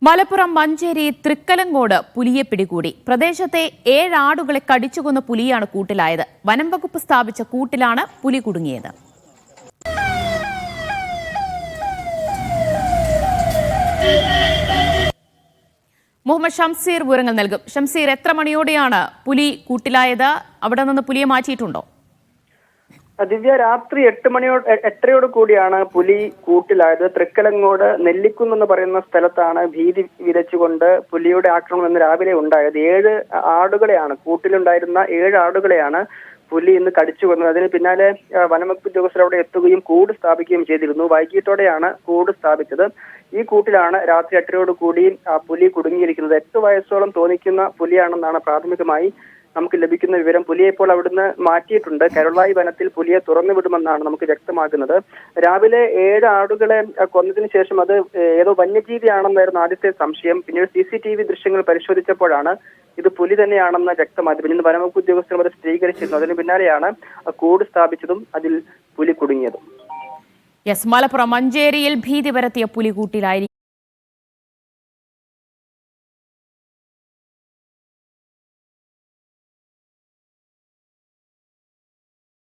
മലപ്പുറം മഞ്ചേരി തൃക്കലങ്കോട് പുലിയെ പിടികൂടി. പ്രദേശത്തെ 7 ആടുകളെ കടിച്ചുകൊന്ന പുലിയാണ് കൂട്ടിലായത്. വനം വകുപ്പ് സ്ഥാപിച്ച കൂട്ടിലാണ് പുലി കുടുങ്ങിയത്. മുഹമ്മദ് ഷംസീർ വിവരങ്ങൾ നൽകും. ഷംസീർ, എത്ര മണിയോടെയാണ് പുലി കൂട്ടിലായത്? അവിടെ നിന്ന് പുലിയെ മാറ്റിയിട്ടുണ്ടോ? ദിവ്യ, രാത്രി 8:30 കൂടിയാണ് പുലി കൂട്ടിലായത്. തൃക്കലങ്ങോട് നെല്ലിക്കുന്ന് എന്ന് പറയുന്ന സ്ഥലത്താണ് ഭീതി വിതച്ചുകൊണ്ട് പുലിയുടെ ആക്രമണം ഇന്ന് രാവിലെ ഉണ്ടായത്. 7 ആടുകളെയാണ് കൂട്ടിലുണ്ടായിരുന്ന 7 ആടുകളെയാണ് പുലി ഇന്ന് കടിച്ചു കൊന്നത്. അതിന് പിന്നാലെ വനംവകുപ്പ് ഉദ്യോഗസ്ഥർ അവിടെ എത്തുകയും കൂട് സ്ഥാപിക്കുകയും ചെയ്തിരുന്നു. വൈകിട്ടോടെയാണ് കൂട് സ്ഥാപിച്ചത്. ഈ കൂട്ടിലാണ് രാത്രി 8:30 കൂടി പുലി കുടുങ്ങിയിരിക്കുന്നത്. 8 വയസ്സോളം തോന്നിക്കുന്ന പുലിയാണെന്നാണ് പ്രാഥമികമായി നമുക്ക് ലഭിക്കുന്ന വിവരം. പുലിയെ ഇപ്പോൾ അവിടുന്ന് മാറ്റിയിട്ടുണ്ട്. കരുളായി വനത്തിൽ പുലിയെ തുറന്നുവിടുമെന്നാണ് നമുക്ക് വ്യക്തമാക്കുന്നത്. രാവിലെ 7 ആടുകളെ കൊന്നതിന് ശേഷം അത് ഏതോ വന്യജീവിയാണെന്നായിരുന്നു ആദ്യത്തെ സംശയം. പിന്നീട് CCTV ദൃശ്യങ്ങൾ പരിശോധിച്ചപ്പോഴാണ് ഇത് പുലി തന്നെയാണെന്ന് വ്യക്തമായത്. പിന്നീട് വനംവകുപ്പ് ഉദ്യോഗസ്ഥർ അത് സ്ഥിരീകരിച്ചിരുന്നു. അതിന് പിന്നാലെയാണ് കൂട് സ്ഥാപിച്ചതും അതിൽ പുലി കുടുങ്ങിയതും. മലപ്പുറം മഞ്ചേരിയിൽ ഭീതി പരത്തിയ പുലി കൂട്ടിലായിരിക്കും.